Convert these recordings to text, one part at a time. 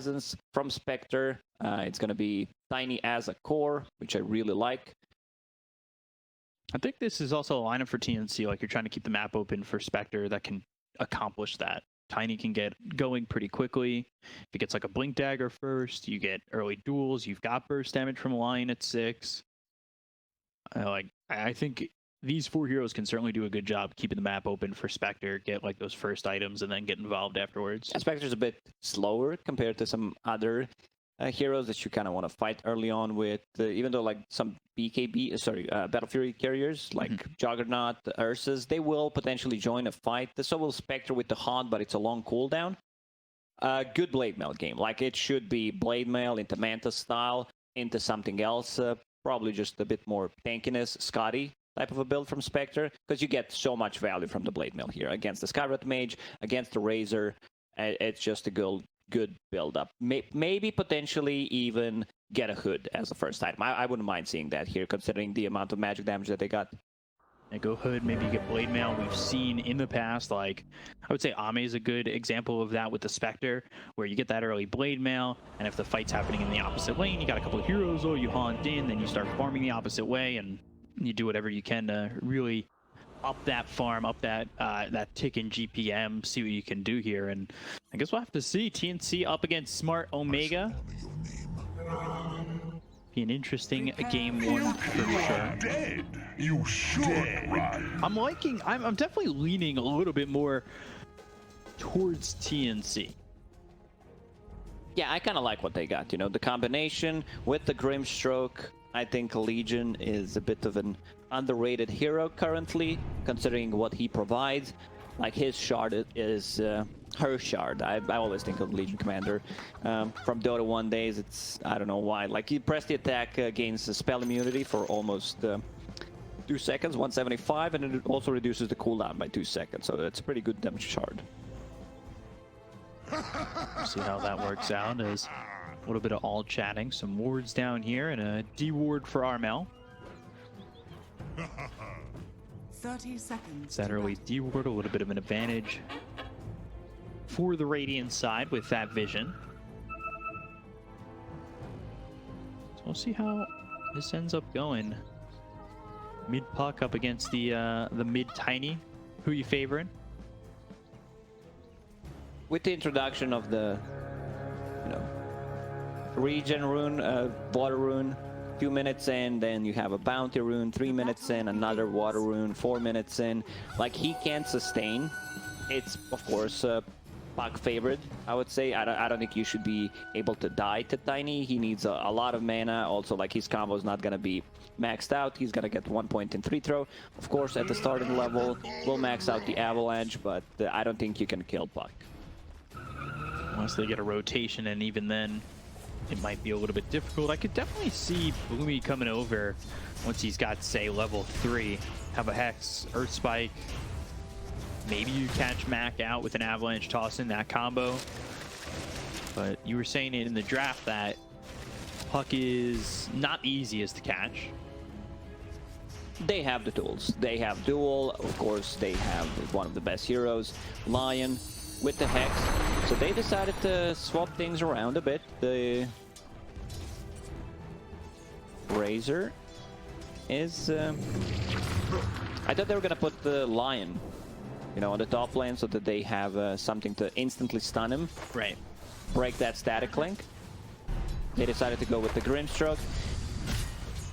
presence from Spectre. It's going to be Tiny as a core, which I really like. I think this is also a lineup for TNC. Like, you're trying to keep the map open for Spectre that can accomplish that. Tiny can get going pretty quickly. If it gets like a Blink Dagger first, you get early duels. You've got burst damage from Lion at 6. I think these 4 heroes can certainly do a good job keeping the map open for Spectre, get like those first items, and then get involved afterwards. Spectre's a bit slower compared to some other heroes that you kind of want to fight early on with, even though like some Battle Fury carriers like Juggernaut, Ursus, they will potentially join a fight. So will Spectre with the Haunt, but it's a long cooldown. Good Blade Mail game. Like, it should be Blade Mail into Manta style, into something else. Probably just a bit more tankiness, Scotty type of a build from Spectre, because you get so much value from the Blade Mail here against the Skywrath Mage, against the Razor. It's just a good build-up. Maybe potentially even get a Hood as the first item. I wouldn't mind seeing that here, considering the amount of magic damage that they got. And go Hood, maybe you get Blade Mail. We've seen in the past, like, I would say Ame is a good example of that with the Spectre, where you get that early Blade Mail, and if the fight's happening in the opposite lane, you got a couple of heroes, you haunt in, then you start farming the opposite way, and you do whatever you can to really up that farm, up that tick in GPM, see what you can do here. And I guess we'll have to see. TNC up against Smart Omega. Be an interesting game one for sure. Dead. You should run. I'm definitely leaning a little bit more towards TNC. Yeah, I kind of like what they got. You know, the combination with the Grimstroke. I think Legion is a bit of an underrated hero currently, considering what he provides. Like, his shard is her shard. I always think of Legion Commander from Dota 1 days. It's, I don't know why. Like, you press the attack against the spell immunity for almost 2 seconds, 175, and it also reduces the cooldown by 2 seconds. So it's a pretty good damage shard. See how that works out. As a little bit of all chatting, some wards down here, and a D ward for Armel. 30 seconds. It's that early D ward, a little bit of an advantage for the Radiant side with that vision. So we'll see how this ends up going. Mid Puck up against the mid Tiny. Who you favoring? With the introduction of the, regen rune, water rune, few minutes in, then you have a bounty rune, 3 minutes in, another water rune, 4 minutes in. Like, he can't sustain. It's, of course, Puck favored, I would say. I don't think you should be able to die to Tiny. He needs a lot of mana. Also, like, his combo is not going to be maxed out. He's going to get 1 point in 3 throw. Of course, at the starting level, we'll max out the Avalanche, but I don't think you can kill Puck. Once they get a rotation, and even then, it might be a little bit difficult. I could definitely see Boomy coming over once he's got, say, level 3. Have a Hex, Earth Spike. Maybe you catch Mac out with an Avalanche toss in that combo. But you were saying it in the draft that Puck is not the easiest to catch. They have the tools. They have Duel. Of course, they have one of the best heroes, Lion, with the Hex. So they decided to swap things around a bit. The Razor is... I thought they were going to put the Lion, on the top lane so that they have something to instantly stun him. Right. Break that static link. They decided to go with the Grimstroke.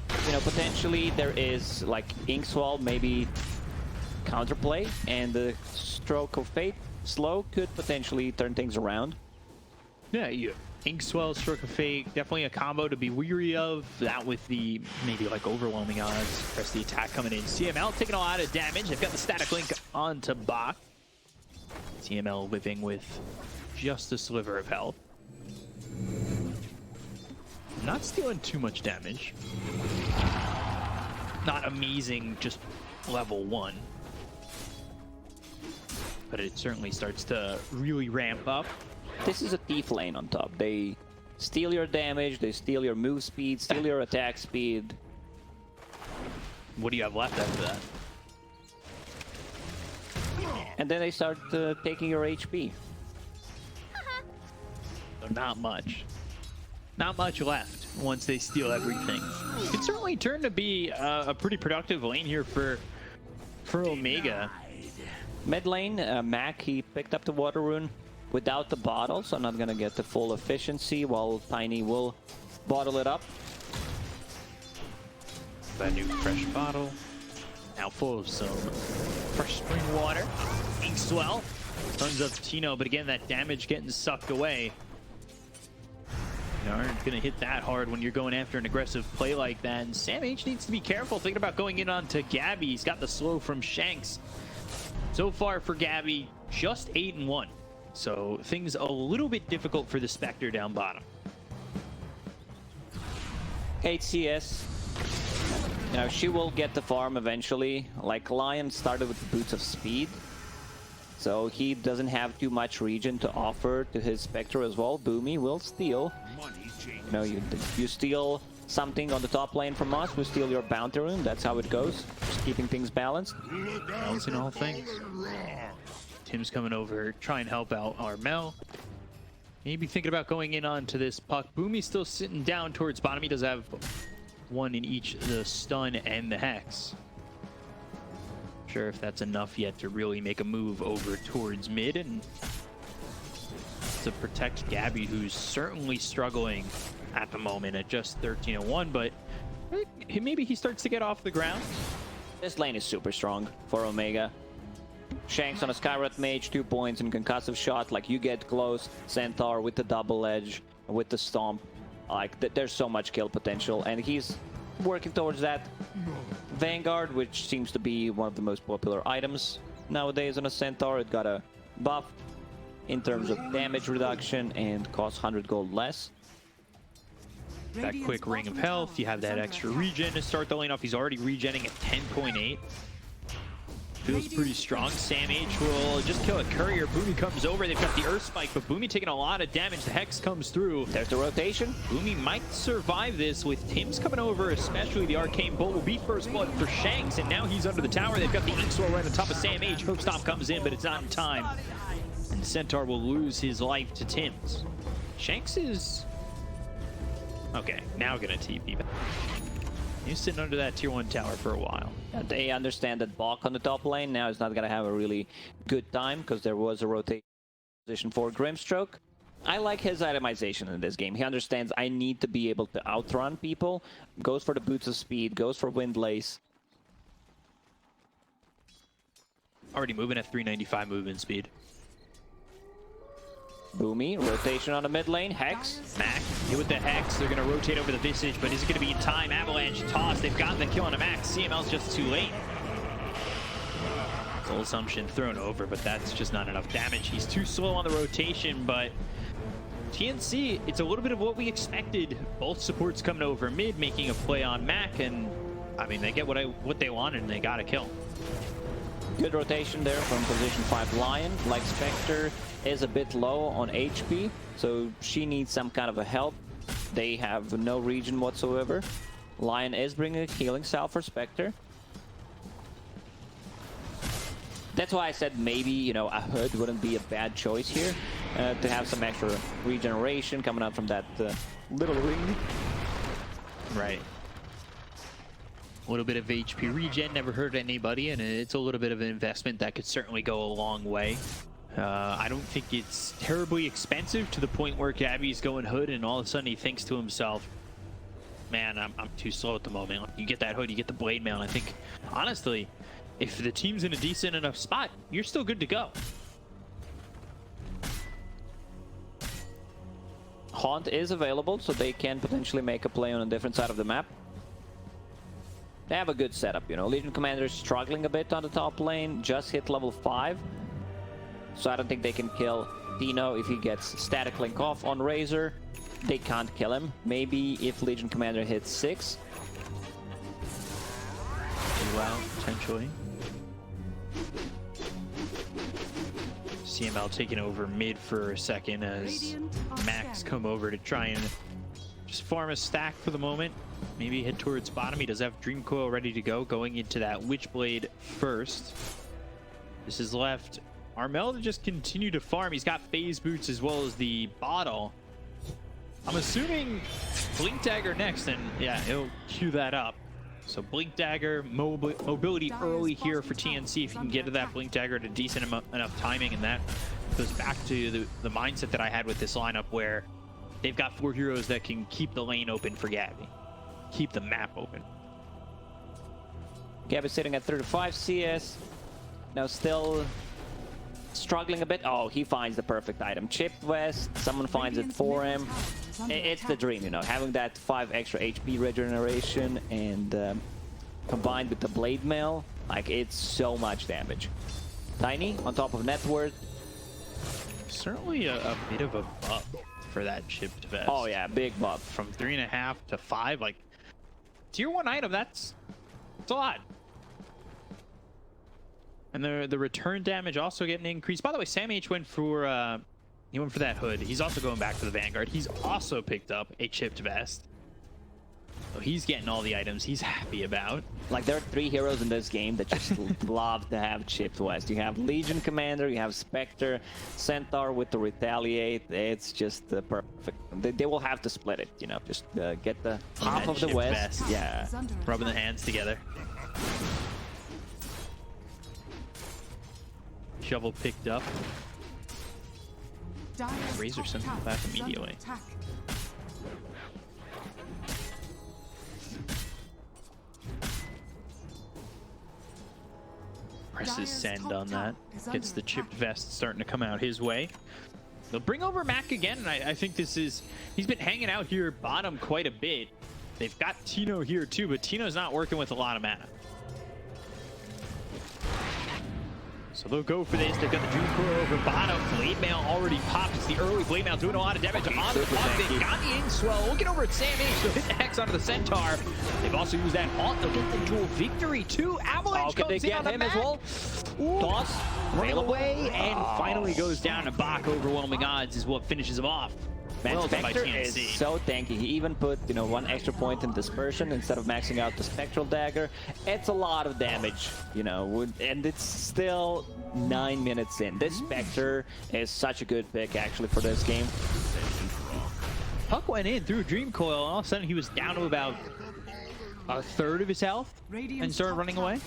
Potentially there is, like, Inkswell, maybe counterplay, and the Stroke of Fate slow could potentially turn things around. Yeah, Inkswell, Stroke of Fate, definitely a combo to be weary of. That with the maybe like overwhelming odds. Press the attack coming in. CML taking a lot of damage. They've got the static link onto Bach. CML living with just a sliver of health. Not stealing too much damage. Not amazing, just level 1. But it certainly starts to really ramp up. This is a thief lane on top. They steal your damage, they steal your move speed, steal your attack speed. What do you have left after that? And then they start taking your HP. not much. Not much left once they steal everything. It could certainly turn to be a pretty productive lane here for Omega. Mid lane, Mac, he picked up the water rune without the bottle, so not gonna get the full efficiency, while Tiny will bottle it up. That new fresh bottle, now full of some fresh spring water. Inkswell, tons of Tino, but again, that damage getting sucked away. You aren't gonna hit that hard when you're going after an aggressive play like that. And Sam H needs to be careful, thinking about going in onto Gabby. He's got the slow from Shanks. So far for Gabby, just 8-1. So things a little bit difficult for the Spectre down bottom. HCS, you know, she will get the farm eventually. Like, Lion started with the Boots of Speed, so he doesn't have too much regen to offer to his Spectre as well. Boomy will steal. You know, you steal something on the top lane from us, we steal your bounty rune. That's how it goes. Just keeping things balanced. Balancing all things. Tim's coming over, try and help out Armel. Maybe thinking about going in onto this puck. Boomy's still sitting down towards bottom. He does have one in each, the stun and the hex. Sure if that's enough yet to really make a move over towards mid and to protect Gabby, who's certainly struggling at the moment at just 13-1, but maybe he starts to get off the ground. This lane is super strong for Omega. Shanks on a Skywrath Mage, 2 points in concussive shot. Like, you get close, Centaur with the double edge, with the stomp. Like, there's so much kill potential, and he's working towards that. Vanguard, which seems to be one of the most popular items nowadays on a Centaur. It got a buff in terms of damage reduction and costs 100 gold less. That quick ring of health, you have that extra regen to start the lane off. He's already regenning at 10.8. Feels pretty strong. Sam H will just kill a courier. Boomy comes over. They've got the Earth Spike, but Boomy taking a lot of damage. The Hex comes through. There's the rotation. Boomy might survive this with Tim's coming over, especially the Arcane Bolt will be first blood for Shanks, and now he's under the tower. They've got the Inkswell right on top of Sam H. Hope Stomp comes in, but it's not in time. And Centaur will lose his life to Tim's. Shanks is... okay, now gonna TP back. He's sitting under that tier 1 tower for a while. They understand that Bok on the top lane now is not going to have a really good time because there was a rotation position for Grimstroke. I like his itemization in this game. He understands I need to be able to outrun people. Goes for the Boots of Speed, goes for Windlace. Already moving at 395 movement speed. Boomy, rotation on the mid lane, Hex. Mac, hit with the Hex. They're going to rotate over the Visage, but is it going to be in time? Avalanche toss. They've gotten the kill on a Max. CML's just too late. Full Assumption thrown over, but that's just not enough damage. He's too slow on the rotation, but TNC, it's a little bit of what we expected. Both supports coming over mid, making a play on Mac, and I mean, they get what they wanted, and they got a kill. Good rotation there from position 5 Lion. Like, Spectre is a bit low on HP, so she needs some kind of a help. They have no regen whatsoever. Lion is bringing a healing salve for Spectre. That's why I said maybe, you know, a Hood wouldn't be a bad choice here. To have some extra regeneration coming out from that little ring. Right. A little bit of HP regen never hurt anybody, and it's a little bit of an investment that could certainly go a long way. I don't think it's terribly expensive to the point where Gabby's going Hood and all of a sudden he thinks to himself, man, I'm too slow at the moment. You get that Hood, you get the Blade Mail, and I think, honestly, if the team's in a decent enough spot, you're still good to go. Haunt is available, so they can potentially make a play on a different side of the map. They have a good setup, you know. Legion Commander is struggling a bit on the top lane, just hit level 5. So I don't think they can kill Dino if he gets Static Link off on Razor. They can't kill him. Maybe if Legion Commander hits 6. Well, potentially. CML taking over mid for a second as Max come over to try and just farm a stack for the moment. Maybe head towards bottom. He does have Dream Coil ready to go, going into that Witchblade first. This is left Armel to just continue to farm. He's got Phase Boots as well as the bottle. I'm assuming Blink Dagger next, and yeah, it'll cue that up. So Blink Dagger, mobility early here for TNC if you can get to that Blink Dagger at a decent enough timing, and that goes back to the mindset that I had with this lineup where they've got 4 heroes that can keep the lane open for Gabby, keep the map open. Gabby sitting at 35 CS, now still struggling a bit. Oh, he finds the perfect item. Chipped Vest, someone finds it for him. It's the dream, you know, having that 5 extra HP regeneration and combined with the Blade Mail, like it's so much damage. Tiny on top of net worth. Certainly a bit of a buff for that Chipped Vest. Oh yeah, big buff. From 3.5 to 5, like tier 1 item, that's a lot. And the return damage also getting increased. By the way, Sam H went for that hood. He's also going back to the Vanguard. He's also picked up a Chipped Vest. So he's getting all the items he's happy about. Like, there are 3 heroes in this game that just love to have Chipped Vest. You have Legion Commander, you have Spectre, Centaur with the Retaliate. It's just perfect. They will have to split it, you know, just get the half of the West. Yeah. Rubbing the hands together. Shovel picked up. Razor sent him back immediately. Presses send on that. Gets the Chipped Vest starting to come out his way. They'll bring over Mac again, and I think this is... He's been hanging out here bottom quite a bit. They've got Tino here too, but Tino's not working with a lot of mana. So they'll go for this. They've got the Dream Coil over bottom. Blade Mail already popped. It's the early Blade Mail doing a lot of damage on the block. They've got the Inkswell. Looking over at Sam H. They'll hit the Hex onto the Centaur. They've also used that Haunt. They'll get the dual victory too. Avalanche comes in on the back. Toss. Rail away. And finally goes down to Bach. Overwhelming odds is what finishes him off. Man, Spectre is so tanky. He even put, you know, 1 extra point in Dispersion instead of maxing out the Spectral Dagger. It's a lot of damage, you know, and it's still 9 minutes in. This Spectre is such a good pick, actually, for this game. Puck went in through Dream Coil, and all of a sudden he was down to about a third of his health and started running away.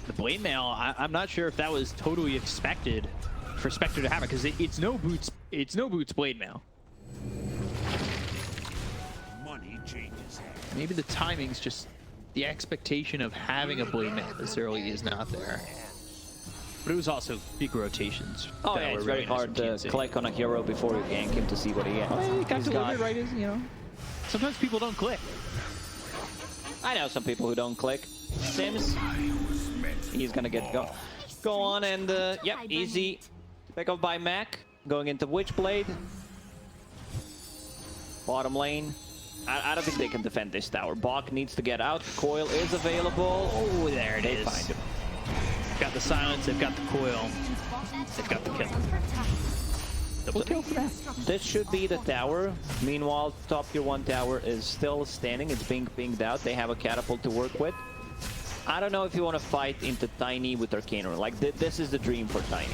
The Blade Mail, I'm not sure if that was totally expected for Spectre to have it, because it's no boots Blade Mail. Money changes hands. Maybe the timing's just the expectation of having a Blade Mail this early is not there. But it was also big rotations. Oh yeah, it's very hard to click on a hero before you gank him to see what he has. Well, you got to live it right, as you know. Sometimes people don't click. I know some people who don't click. Sims, he's gonna get go on, and yep, easy pick up by Mac. Going into Witchblade. Bottom lane. I don't think they can defend this tower. Bach needs to get out. Coil is available. Oh, there it is. They find him. They've got the silence, they've got the coil. They've got the kill. Double kill for that. This should be the tower. Meanwhile, top tier 1 tower is still standing. It's being pinged out. They have a catapult to work with. I don't know if you want to fight into Tiny with Arcane Rune. Like, this is the dream for Tiny.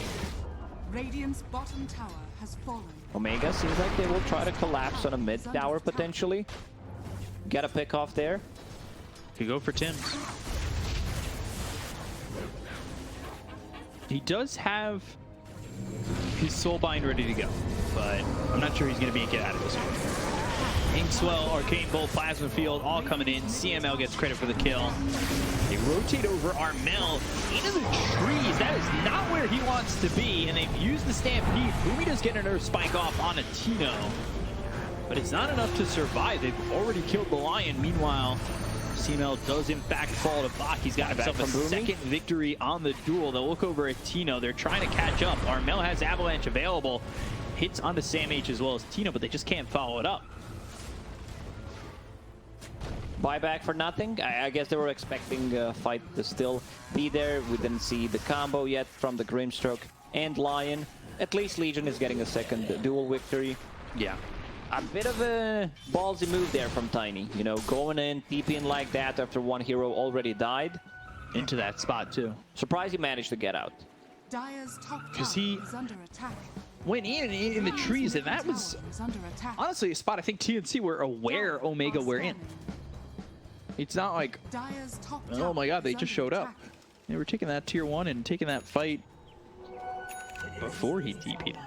Radiant's bottom tower has fallen. Omega seems like they will try to collapse on a mid tower potentially. Get a pick off there. Could go for Tim's. He does have his Soulbind ready to go, but I'm not sure he's going to be a get out of this one. Inkswell, Arcane Bolt, Plasma Field, all coming in. CML gets credit for the kill. They rotate over Armel into the trees. That is not where he wants to be, and they've used the Stampede. Boomy does get an Earth Spike off on a Tino, but it's not enough to survive. They've already killed the Lion. Meanwhile, CML does in fact fall to Bach. He's got himself a second victory on the duel. They'll look over at Tino. They're trying to catch up. Armel has Avalanche available. Hits onto Sam H as well as Tino, but they just can't follow it up. Buyback for nothing. I guess they were expecting a fight to still be there. We didn't see the combo yet from the Grimstroke and Lion. At least Legion is getting a second dual victory. Yeah. A bit of a ballsy move there from Tiny. You know, going in, TPing like that after 1 hero already died. Into that spot too. Surprised he managed to get out. Dire's top Because tower is under attack. went in the trees, and that was Tower is under attack. honestly a spot I think TNC were aware Omega were in. It's not like, Dire's top oh tower my god, they is just under showed up. attack. They were taking that tier 1 and taking that fight before he TP'd.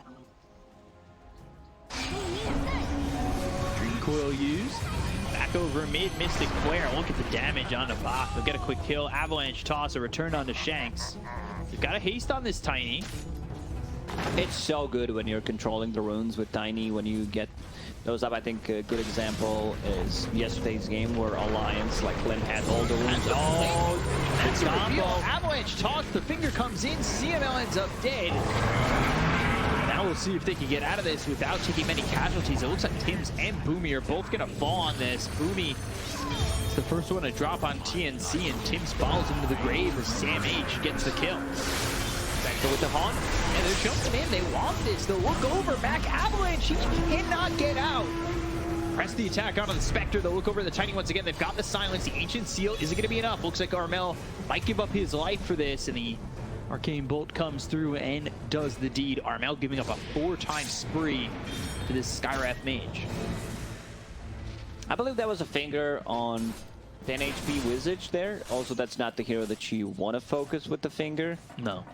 Dream Coil used. Back over mid, Mystic Flare. Look at the damage on the Bach. They'll get a quick kill. Avalanche toss, a return onto Shanks. You've got a haste on this Tiny. It's so good when you're controlling the runes with Tiny, when you get those up. I think a good example is yesterday's game where Alliance, like Flynn, had all the runes. Oh, that's a combo. reveal. Avalanche toss, the finger comes in, CML ends up dead. Now we'll see if they can get out of this without taking many casualties. It looks like Tims and Boomy are both gonna fall on this. Boomy is the first one to drop on TNC, and Tims falls into the grave as Sam H gets the kill. Vector with the haunt, and they're jumping in. They want this. They'll look over. Back Avalanche. He cannot get out. Press the attack onto the Spectre. They'll look over the Tiny once again. They've got the silence. The Ancient Seal. Is it going to be enough? Looks like Armel might give up his life for this, and the Arcane Bolt comes through and does the deed. Armel giving up a 4-time spree to this Skywrath Mage. I believe that was a finger on 10 HP Wizage there. Also, that's not the hero that you want to focus with the finger. No.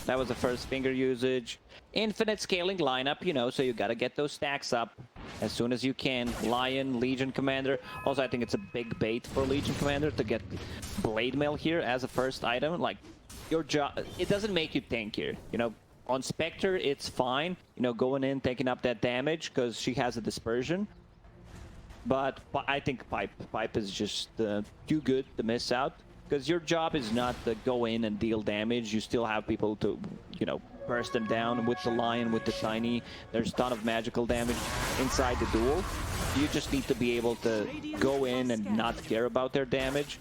That was the first finger usage. Infinite scaling lineup, you know, so you got to get those stacks up as soon as you can. Lion, Legion Commander. Also, I think it's a big bait for Legion Commander to get Blade Mail here as a first item. Like, your job, it doesn't make you tankier. You know, on Spectre, it's fine. You know, going in, taking up that damage because she has a dispersion. But I think Pipe is just too good to miss out. Because your job is not to go in and deal damage. You still have people to, you know, burst them down with the Lion, with the Tiny. There's a ton of magical damage inside the duel. You just need to be able to go in and not care about their damage.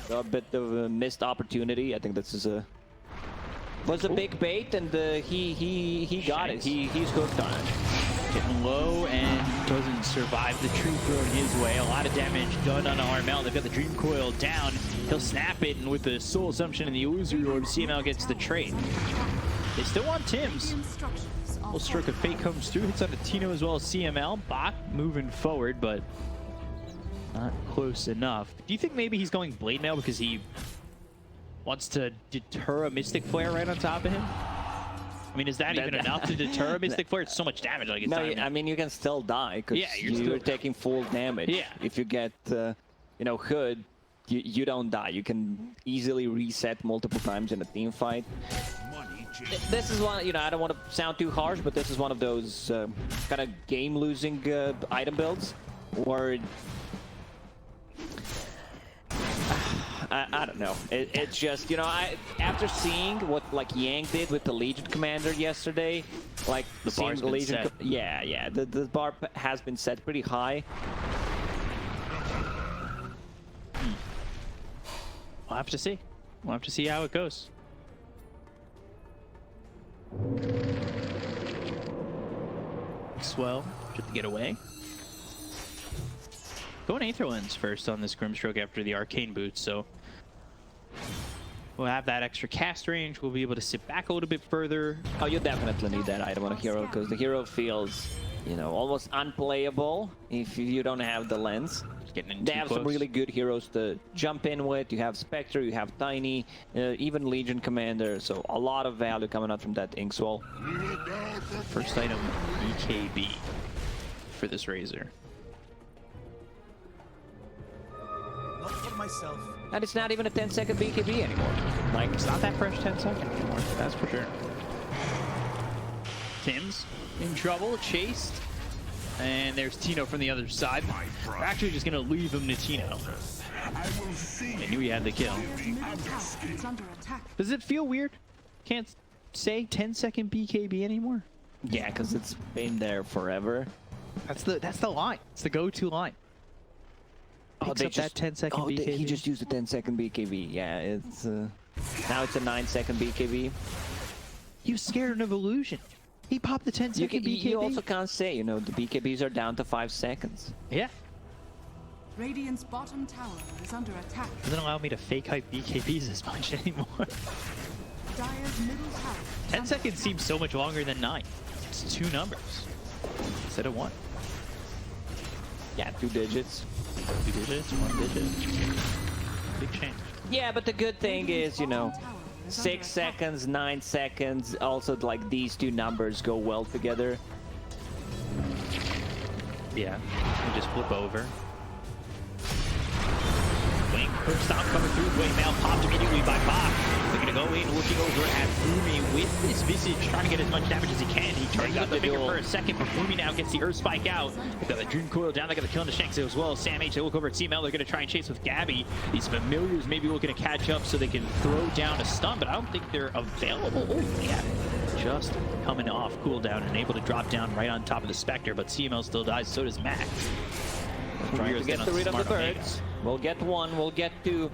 So a bit of a missed opportunity. I think this is was a big bait, and he got it. He's hooked on it. Getting low and doesn't survive the tree thrown his way. A lot of damage done on Armel. They've got the Dream Coil down. He'll snap it, and with the Soul Assumption and the Illusory Orb, CML gets the trade. They still want Tims. Little Stroke of Fate comes through. Hits on the Tino as well as CML. Bach moving forward, but not close enough. Do you think maybe he's going Blade Mail because he wants to deter a Mystic Flare right on top of him? I mean, is that even enough to deter a Mystic Flare? It's so much damage. Like it's No, I mean, you can still die because you're taking full damage. Yeah. If you get, you know, Hood, you don't die. You can easily reset multiple times in a team fight. Money changes. This is one, you know, I don't want to sound too harsh, but this is one of those kind of game-losing item builds where I don't know. It's just, you know, after seeing what like Yang did with the Legion Commander yesterday, like The seeing bar's the been Legion, set. yeah, the bar has been set pretty high. We'll have to see. We'll have to see how it goes. Swell, should get away. Going Aether Lens first on this Grimstroke after the Arcane Boots, so we'll have that extra cast range. We'll be able to sit back a little bit further. Oh, you definitely need that item on a hero because the hero feels, you know, almost unplayable if you don't have the lens. Getting in They too have close. some really good heroes to jump in with. You have Spectre, you have Tiny, even Legion Commander. So a lot of value coming out from that Inkswell. First item, BKB for this Razor. Not for myself. And it's not even a 10-second BKB anymore. Like, It's not that fresh 10 second anymore, that's for sure. Tims in trouble, chased. And there's Tino from the other side. We're actually just gonna leave him to Tino. I knew he had the kill. Dire's middle tower is under attack. Does it feel weird? Can't say 10-second BKB anymore? yeah, because it's been there forever. That's the line. It's the go-to line. Picks up that 10-second BKB. He just used a 10-second BKB. Yeah, it's now it's a 9-second BKB. He was scared of illusion. He popped the 10-second BKB. You also can't say, you know, the BKBs are down to 5 seconds. Yeah. Radiant's bottom tower is under attack. Doesn't allow me to fake hype BKBs as much anymore. Dire's middle tower is 10 seconds seems so much longer than 9. It's 2 numbers instead of 1. Yeah, 2 digits. 2 digits, 1 digit. Big change. Yeah, but the good thing is, you know, Bottom tower is 6 under attack. seconds, 9 seconds, also like these 2 numbers go well together. Yeah, and just flip over. Wing first stop coming through. Blade Mail popped immediately by Bach. They're gonna go in, looking over at Fumi with this Visage, trying to get as much damage as he can. He turned out the finger for a second, but Fumi now gets the Earth Spike out. They got the Dream Coil down. They got the kill on the Shanks as well. Sam H. They look over at CML. They're gonna try and chase with Gabby. These familiars maybe looking to catch up so they can throw down a stun, but I don't think they're available. Oh, yeah. Just coming off cooldown and able to drop down right on top of the Spectre, but CML still dies, so does Mac. Trying to get rid of the birds. We'll get 1, we'll get 2.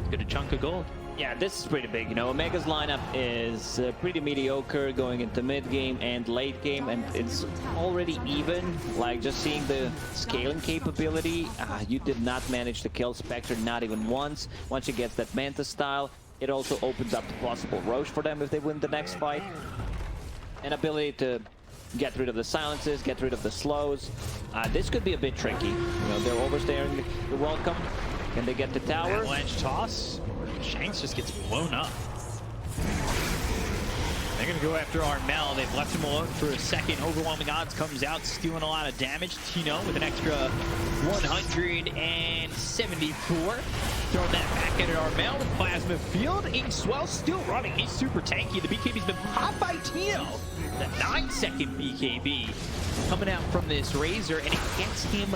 Get a chunk of gold. Yeah, this is pretty big. You know, Omega's lineup is pretty mediocre going into mid game and late game, and it's already even. Like, just seeing the scaling capability, you did not manage to kill Spectre, not even once. Once she gets that Manta style, it also opens up the possible Roche for them if they win the next fight. An ability to get rid of the silences, get rid of the slows. This could be a bit tricky. You know, they're overstaring the welcome. Can they get the tower? Avalanche toss. Shanks just gets blown up. They're going to go after Armel. They've left him alone for a second. Overwhelming Odds comes out, stealing a lot of damage. Tino with an extra 174. Throwing that back at Armel with Plasma Field. Swell still running. He's super tanky. The BKB's been popped by Tino. The 9-second BKB coming out from this Razor, and it gets him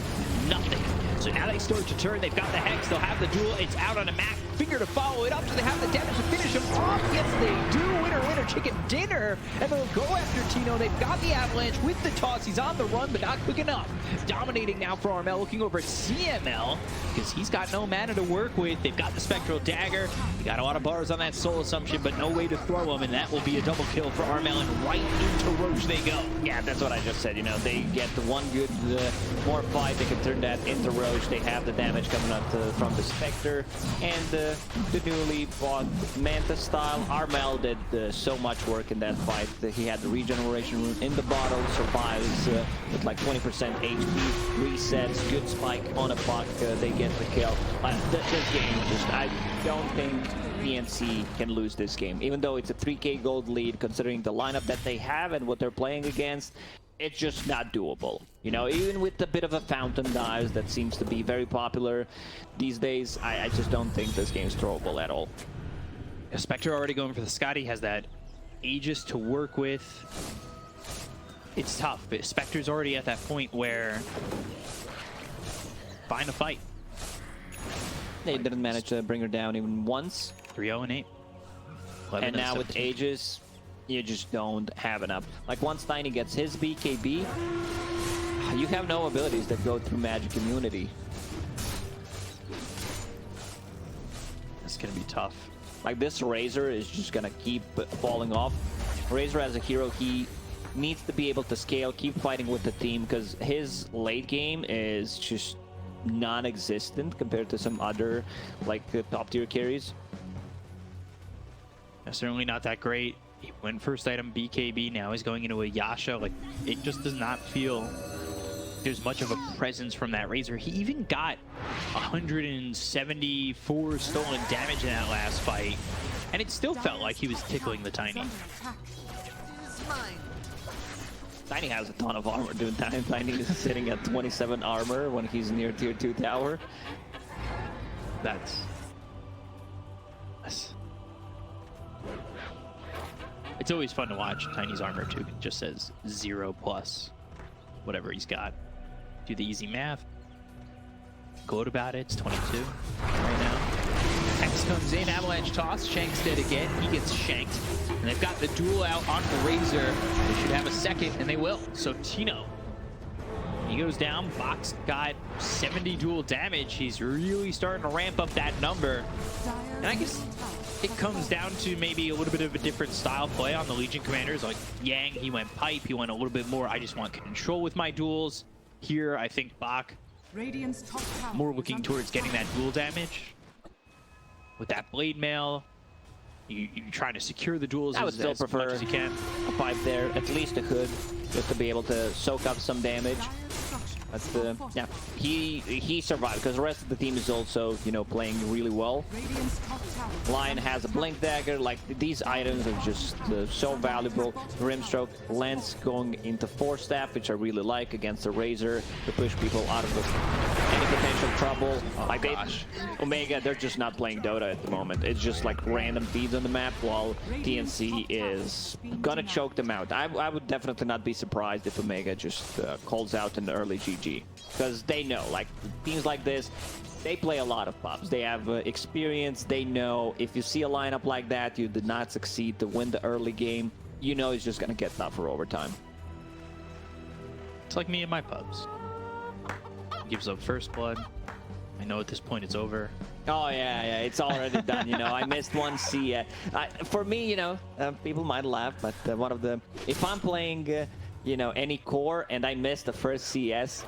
nothing. So now they start to turn. They've got the Hex. They'll have the duel. It's out on a Mac. Finger to follow it up. Do they have the damage to finish him off? Yes, they do. Winner, winner, chicken dinner. And they'll go after Tino. They've got the Avalanche with the toss. He's on the run, but not quick enough. Dominating now for Armel. Looking over at CML because he's got no mana to work with. They've got the Spectral Dagger. They got a lot of bars on that Soul Assumption, but no way to throw him. And that will be a double kill for Armel. And right into Roche they go. Yeah, that's what I just said. You know, they get the one good more fight. They can turn that into Roche. They have the damage coming up from the Spectre and the newly bought Manta style. Armel did so much work in that fight. He had the regeneration rune in the bottle, survives with like 20% HP, resets, good spike on a buck. They get the kill. This game, I don't think PNC can lose this game. Even though it's a 3k gold lead, considering the lineup that they have and what they're playing against, it's just not doable. You know, even with a bit of a fountain dives that seems to be very popular these days, I just don't think this game's throwable at all. Spectre already going for the Scotty, has that Aegis to work with. It's tough, but Spectre's already at that point where find a fight. They didn't manage to bring her down even once. 3-0 and 8. And now with Aegis, you just don't have enough. Like, once Tiny gets his BKB, you have no abilities that go through magic immunity. It's gonna be tough. Like, this Razor is just gonna keep falling off. Razor as a hero, he needs to be able to scale, keep fighting with the team, because his late game is just non-existent compared to some other, like, top tier carries. Certainly not that great. He went first item BKB, now he's going into a Yasha. Like, it just does not feel there's much of a presence from that Razor. He even got 174 stolen damage in that last fight, and it still felt like he was tickling the Tiny. Tiny has a ton of armor, dude. Tiny is sitting at 27 armor when he's near tier 2 tower. That's... It's always fun to watch Tiny's armor too. It just says 0+ whatever he's got. Do the easy math. Good about it. It's 22 right now. Hex comes in. Avalanche toss. Shank's dead again. He gets shanked. And they've got the duel out on the Razor. They should have a second, and they will. So Tino, he goes down. Box got 70 duel damage. He's really starting to ramp up that number. And I guess it comes down to maybe a little bit of a different style play on the Legion commanders. Like Yang, he went pipe. He went a little bit more, I just want control with my duels. Here, I think Bach Radiant's top tower more is looking under towards getting that duel damage with that blade mail. you're trying to secure the duels I would as still much prefer as you can. a 5 there, at least a hood, just to be able to soak up some damage. Dire's structures But are fortified. yeah, he survived because the rest of the team is also, you know, playing really well. Radiant's top tower is Lion under has a blink dagger. Like, these items are just so valuable. Grimstroke, Lance going into Force Staff, which I really like against the Razor to push people out of any potential trouble. Like Omega, they're just not playing Dota at the moment. It's just like random feeds on the map, while TNC is gonna choke them out. I would definitely not be surprised if Omega just calls out an early GG, because they know, like, teams like this, they play a lot of pubs. They have experience. They know if you see a lineup like that, you did not succeed to win the early game, you know it's just gonna get tougher over time. It's like me and my pubs. Gives up first blood. I know at this point it's over. Oh yeah, it's already done. You know, I missed one C. For me, you know, people might laugh, but one of the, if I'm playing, you know, any core and I miss the first CS,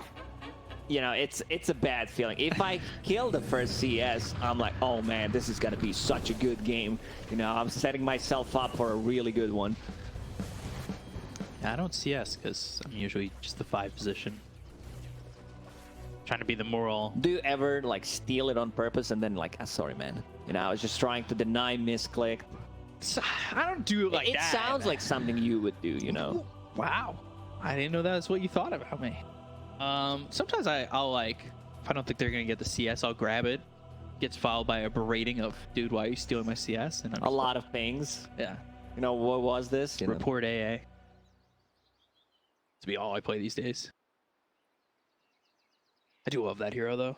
you know, it's a bad feeling. If I kill the first CS, I'm like, oh man, this is gonna be such a good game. You know, I'm setting myself up for a really good one. I don't CS because I'm usually just the 5 position. Trying to be the moral. Do you ever like steal it on purpose and then like, sorry man, you know, I was just trying to deny misclick? I don't do it like It that. sounds like something you would do, you know. Wow. I didn't know that's what you thought about me. Sometimes I'll like, if I don't think they're gonna get the CS, I'll grab it. Gets followed by a berating of, dude, why are you stealing my CS? And I'm A lot of things. yeah. You know, what was this? You know, Report AA. To be all I play these days. I do love that hero though.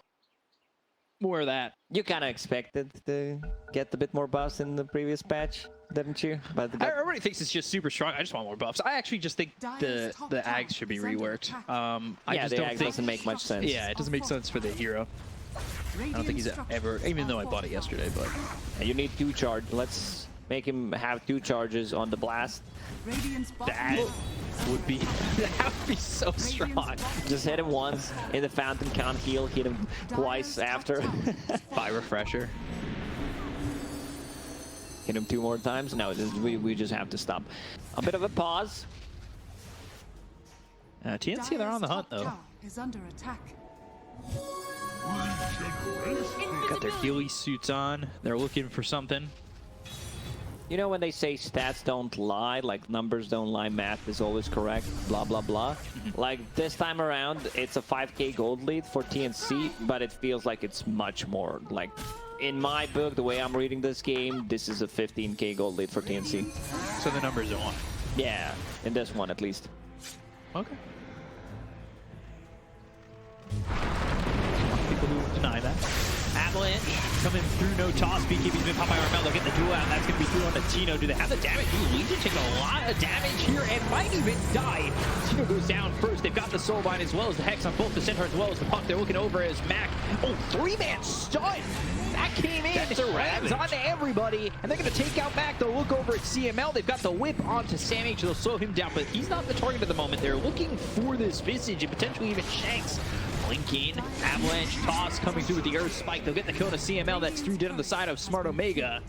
More of that. you kind of expected to get a bit more buffs in the previous patch, didn't you? But Everybody thinks it's just super strong. I just want more buffs. I actually just think the Ags should be reworked. I yeah, just the don't Axe think. doesn't make much sense. Yeah, it doesn't make sense for the hero. I don't think he's ever, even though I bought it yesterday, but You need 2 charge. Let's make him have 2 charges on the blast. Radiant's bottom that tower would be that would be so strong. Just hit him once in the fountain, can't heal, hit him twice after. By refresher. Hit him 2 more times. No, we just have to stop. A bit of a pause. TNC, they're on the hunt though. is under attack. Got their ghillie suits on. They're looking for something. You know when they say stats don't lie, like numbers don't lie, math is always correct, blah, blah, blah. Like this time around, it's a 5k gold lead for TNC, but it feels like it's much more. Like in my book, the way I'm reading this game, this is a 15k gold lead for TNC. So the numbers are on. Yeah, in this one at least. Okay. People who deny that. Avalanche coming through, no toss. BKB's been caught by Armello, getting the duel out. That's going to be through on the Tino. Do they have the damage? Ooh, Legion taking a lot of damage here and might even die. Tino goes down first. They've got the Soulbind as well as the Hex on both the Centaur as well as the Puck. They're looking over as Mac. Oh, 3-man stun. That came in. That's a ravage. Onto everybody. And they're going to take out Mac. They'll look over at CML. They've got the whip onto Samh. They'll slow him down, but he's not the target at the moment. They're looking for this Visage and potentially even Shanks. Blinking, Avalanche toss coming through with the Earth Spike. They'll get the kill to CML. That's through dead on the side of Smart Omega.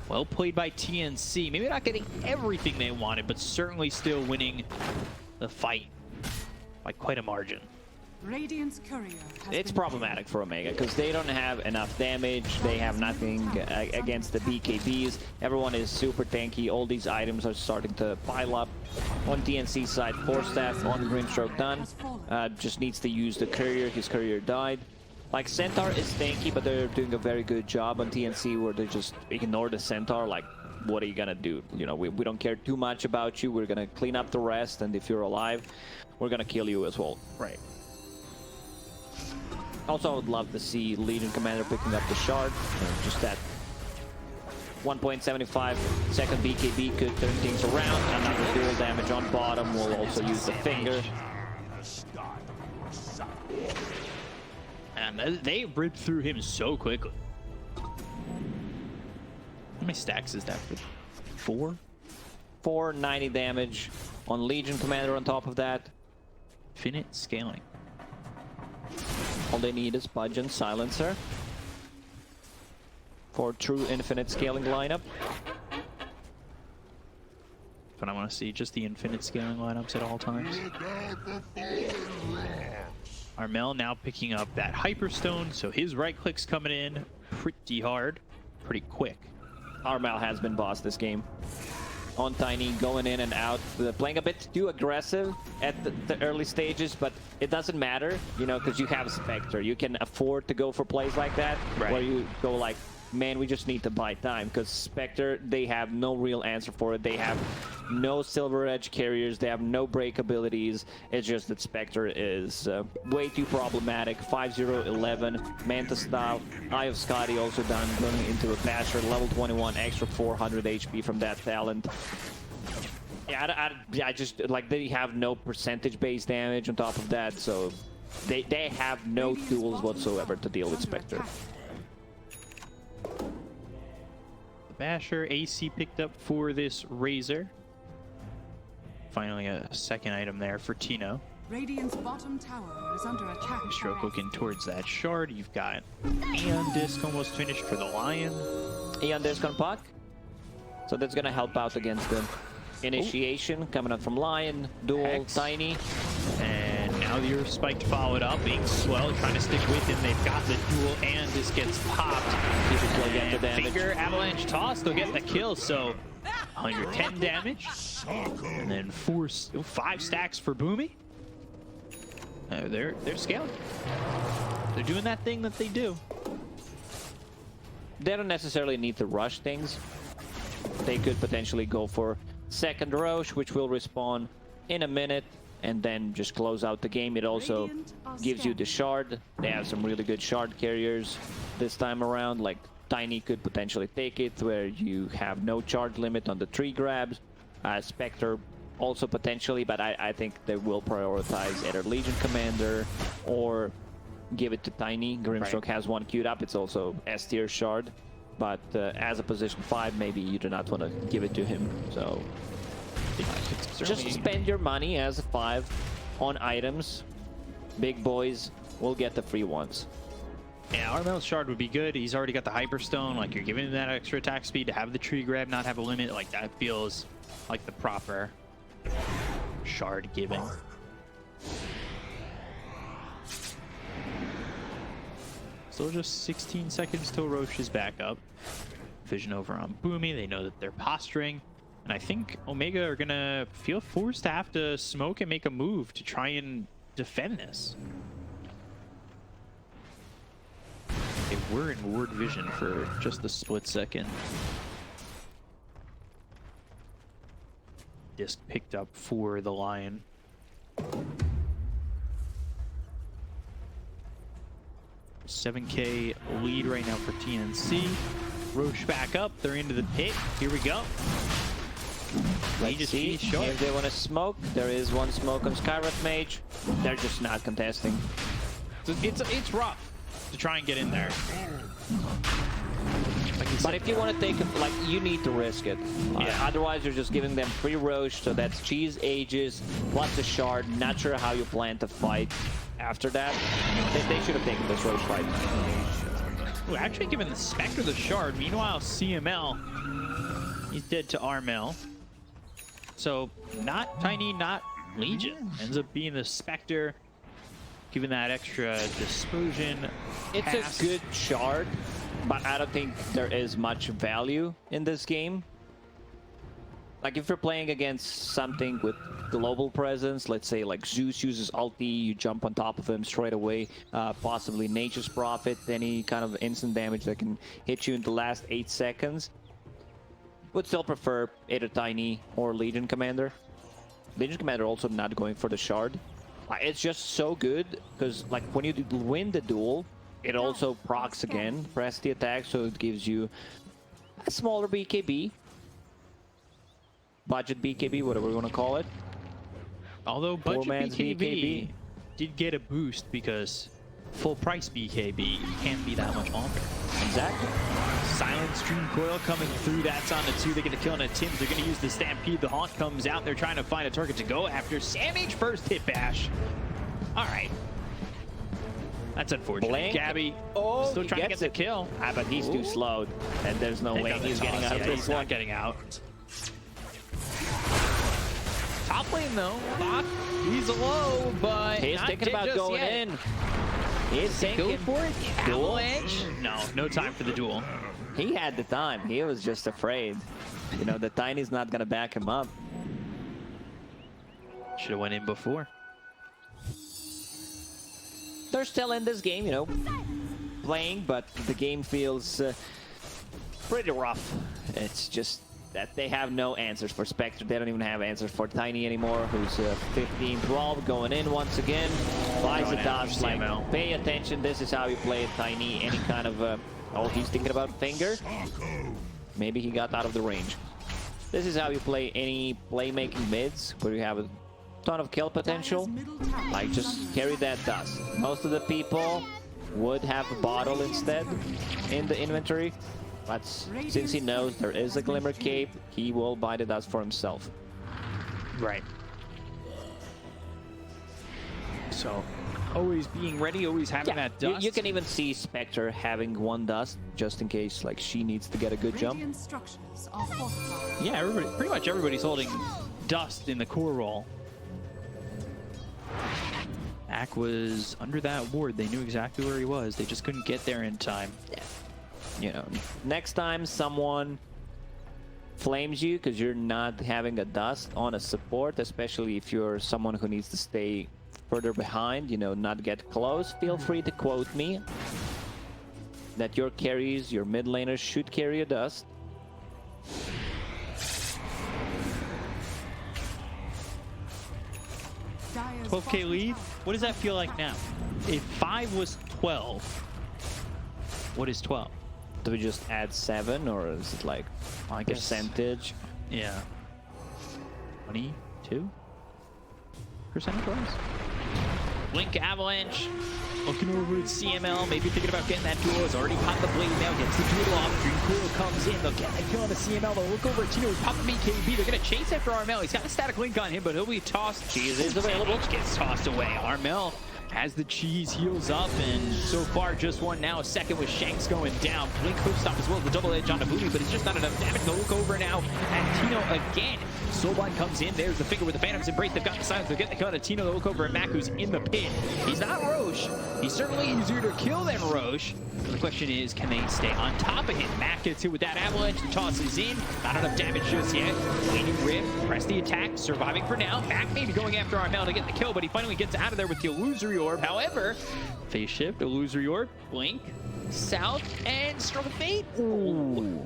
Well played by TNC. Maybe not getting everything they wanted, but certainly still winning the fight by quite a margin. Radiant's courier has It's been problematic for Omega because they don't have enough damage. They have nothing against the BKBs. Everyone is super tanky. All these items are starting to pile up. On TNC side, Force Staff on Grimstroke done. Just needs to use the courier. His courier died. Like, Centaur is tanky, but they're doing a very good job on TNC where they just ignore the Centaur. Like, what are you gonna do? You know, we don't care too much about you. We're gonna clean up the rest, and if you're alive, we're gonna kill you as well. Right. Also, I would love to see Legion Commander picking up the shard. Just that 1.75 second BKB could turn things around. Another dual damage on bottom. We'll also use the finger. And they ripped through him so quickly. How many stacks is that? 4? 490 damage on Legion Commander on top of that. Infinite scaling. All they need is Budge and Silencer. for true infinite scaling lineup. But I want to see just the infinite scaling lineups at all times. Armel now picking up that Hyperstone, so his right click's coming in pretty hard, pretty quick. Armel has been boss this game. On Tiny, going in and out, playing a bit too aggressive at the early stages, but it doesn't matter, you know, because you have Spectre. You can afford to go for plays like that, right, where you go like, man, we just need to buy time, because Spectre, they have no real answer for it. They have no Silver Edge carriers, they have no break abilities. It's just that Spectre is way too problematic. 5-0-11, Manta style. Eye of Scotty also done, running into a Basher, level 21, extra 400 HP from that talent. Yeah, I just, like, they have no percentage-based damage on top of that, so they have no tools whatsoever to deal with Spectre. Basher, AC picked up for this Razor. Finally a second item there for Tino. Radiant's bottom tower is under attack. Stroke looking towards that shard. You've got Aeon Disc almost finished for the Lion. Aeon Disc on Puck. So that's gonna help out against the initiation coming up from Lion, Duel, Hex. Tiny. And now your Spike followed up, being Swell trying to stick with him. They've got the Duel and this gets popped. Get the damage. Finger Avalanche Toss, they'll get the kill, so 110 damage. And then 5 stacks for Boomy. They're scaling. They're doing that thing that they do. They don't necessarily need to rush things. They could potentially go for second Roche, which will respawn in a minute, and then just close out the game. It also gives you the shard. They have some really good shard carriers this time around. Like Tiny could potentially take it, where you have no charge limit on the tree grabs. Spectre also potentially, but I think they will prioritize either Legion Commander or give it to Tiny. Grimstroke has one queued up. It's also S tier shard. But as a position 5, maybe you do not want to give it to him. So just spend your money as a 5 on items. Big boys will get the free ones. Yeah, Armel's shard would be good. He's already got the Hyperstone. Like, you're giving him that extra attack speed to have the tree grab, not have a limit. Like, that feels like the proper shard giving. Still just 16 seconds till Roche is back up. Vision over on Boomy. They know that they're posturing. And I think Omega are going to feel forced to have to smoke and make a move to try and defend this. They were in ward vision for just a split second. Disc picked up for the Lion. $7K lead right now for TNC. Roche back up. They're into the pit. Here we go. Let's see if they want to smoke. There is one smoke on Skywrath Mage. They're just not contesting. It's rough to try and get in there. But if you want to take it, like, you need to risk it. Yeah. Otherwise, you're just giving them free Roche, so that's Cheese Ages plus a shard. Not sure how you plan to fight after that. They should have taken this Roche fight. Ooh, actually giving the Spectre the shard. Meanwhile, CML, he's dead to Armel. So not Tiny, not Legion. Ends up being the Spectre, giving that extra dispersion. It's pass. a good shard, but I don't think there is much value in this game. Like, if you're playing against something with global presence, let's say like Zeus uses ulti, you jump on top of him straight away, possibly Nature's Prophet, any kind of instant damage that can hit you in the last 8 seconds. Would still prefer either Tiny or Legion Commander. Legion Commander also not going for the shard. It's just so good, because like when you win the duel, it also procs again, press the attack, so it gives you a smaller BKB. Budget BKB, whatever we want to call it. Although budget man's BKB did get a boost because full price BKB can't be that much longer. Exactly. Silent Stream Coil coming through. That's on the 2. They get a kill on a Tims. They're going to use the Stampede. The Haunt comes out. They're trying to find a target to go after. Samage first hit bash. All right. That's unfortunate. Blink. Gabby Oh, still he trying to get gets the it. kill. Ah, but he's too slowed, and there's no way Another he's getting toss. out of Yeah, this he's one. not getting out. Top lane though. Bot, he's low, but He's not thinking dead about just going yet. in. He's Go thinking. for it. Duel? Avalanche? No, no time for the duel. He had the time. He was just afraid. You know, the Tiny's not gonna back him up. Should have went in before. They're still in this game, you know, playing, but the game feels pretty rough. It's just that they have no answers for Spectre. They don't even have answers for Tiny anymore, who's 15-12, going in once again. Buys Going a after dodge, like, CML. pay attention. This is how you play a Tiny. Any kind of, oh, he's thinking about finger. Maybe he got out of the range. This is how you play any playmaking mids, where you have a ton of kill potential. Dire's middle tower Like, is just under carry that dust. Most of the people would have a bottle instead in the inventory, but since he knows there is a Glimmer Cape, he will buy the dust for himself. Right. So, always being ready, always having that You, dust. you can even see Spectre having one dust, just in case like she needs to get a good jump. Radiant structures are fortified. Yeah, everybody, pretty much everybody's holding dust in the core roll. Ak was under that ward. They knew exactly where he was. They just couldn't get there in time. You know, next time someone flames you because you're not having a dust on a support, especially if you're someone who needs to stay further behind, you know, not get close, feel free to quote me that your carries, your mid laners should carry a dust. Dire's 12k bottom lead. tower What does that feel like now? If 5 was 12, what is 12? Do we just add 7 or is it like I guess. percentage? Yeah. 22? Percentage-wise? Blink Avalanche. Looking over at CML, maybe thinking about getting that duel. Has already caught the blade now, gets the duel off. Dream Cool comes in, they'll get the kill on the CML. They'll look over at Tino, he's popping BKB. They're gonna chase after Armel. He's got a static link on him, but he'll be tossed. Cheese is available. Gets tossed away. Armel has the cheese, heals up, and so far just one now. Second with Shanks going down. Blink hook stop as well, the double edge on Nabooty, but it's just not enough damage. They'll look over now at Tino again. Soulblind comes in, there's the finger with the Phantom's Embrace. They've got the silence, they'll get the cut of Tino. They'll look over at Mac, who's in the pit. He's not Roche. He's certainly easier to kill than Roche. The question is, can they stay on top of him? Mac gets hit with that avalanche, the toss is in. Not enough damage just yet. Waiting Rip, press the attack, surviving for now. Mac maybe going after Armel to get the kill, but he finally gets out of there with the illusory orb. However, phase shift, illusory orb, blink, south, and stroke of fate. Ooh.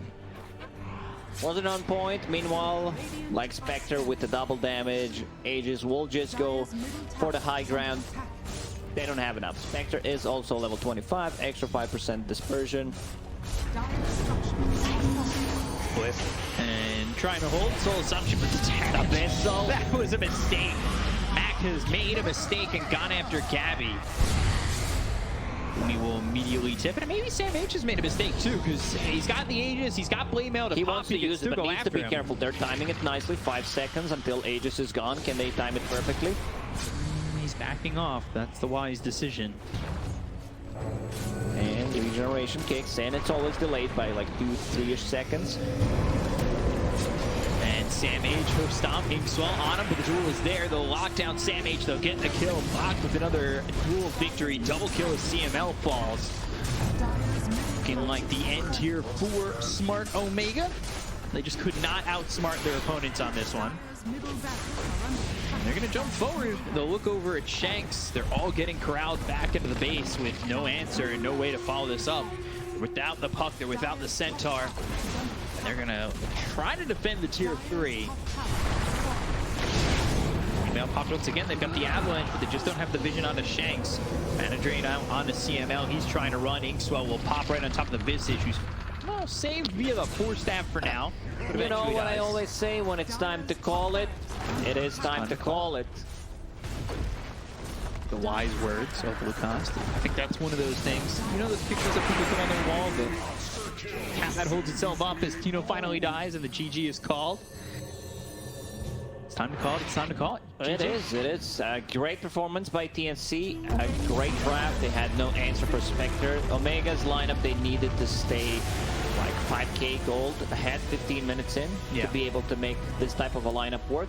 Wasn't on point. Meanwhile, like Spectre with the double damage, Aegis will just go for the high ground. They don't have enough. Spectre is also level 25, extra 5% dispersion. Dire's structures are fortified. Whip. And trying to hold Soul Assumption, but the damage. That was a mistake. Mac has made a mistake and gone after Gabby. We will immediately tip it. And maybe Sam H has made a mistake too, because he's got the Aegis, he's got Blade Mail to He pop, wants to he can use it, still but go needs to after be him. careful. They're timing it nicely. 5 seconds until Aegis is gone. Can they time it perfectly? He's backing off. That's the wise decision. And regeneration kicks, and it's always delayed by like 2-3ish seconds. And Sam H hook stomp, Inkswell on him, but the duel is there. They'll lock down Sam H, they'll get the kill. Blocked with another duel victory. Double kill as CML falls. Dire's middle Looking like the end here for Smart Omega. They just could not outsmart their opponents on this one. Dire's middle barracks are under attack. They're going to jump forward. They'll look over at Shanks. They're all getting corralled back into the base with no answer and no way to follow this up. Without the puck, they're without the Centaur. And they're going to try to defend the tier 3. Email popped once again. They've got the Avalanche, but they just don't have the vision on the Shanks. Mana Drain out on the CML. He's trying to run. Inkswell will pop right on top of the Visage, who's well, saved via the Force Staff for now. But You know eventually what I dies. always say when it's time to call it? It is time to call it. The wise words of Lacoste. I think that's one of those things. You know those pictures that people put on their wall? The cat that holds itself up as Tino finally dies and the GG is called. It's time to call it. It's time to call it. It is. It is. Great performance by TNC. A great draft. They had no answer for Spectre. Omega's lineup, they needed to stay like 5k gold ahead 15 minutes in Yeah. to be able to make this type of a lineup work.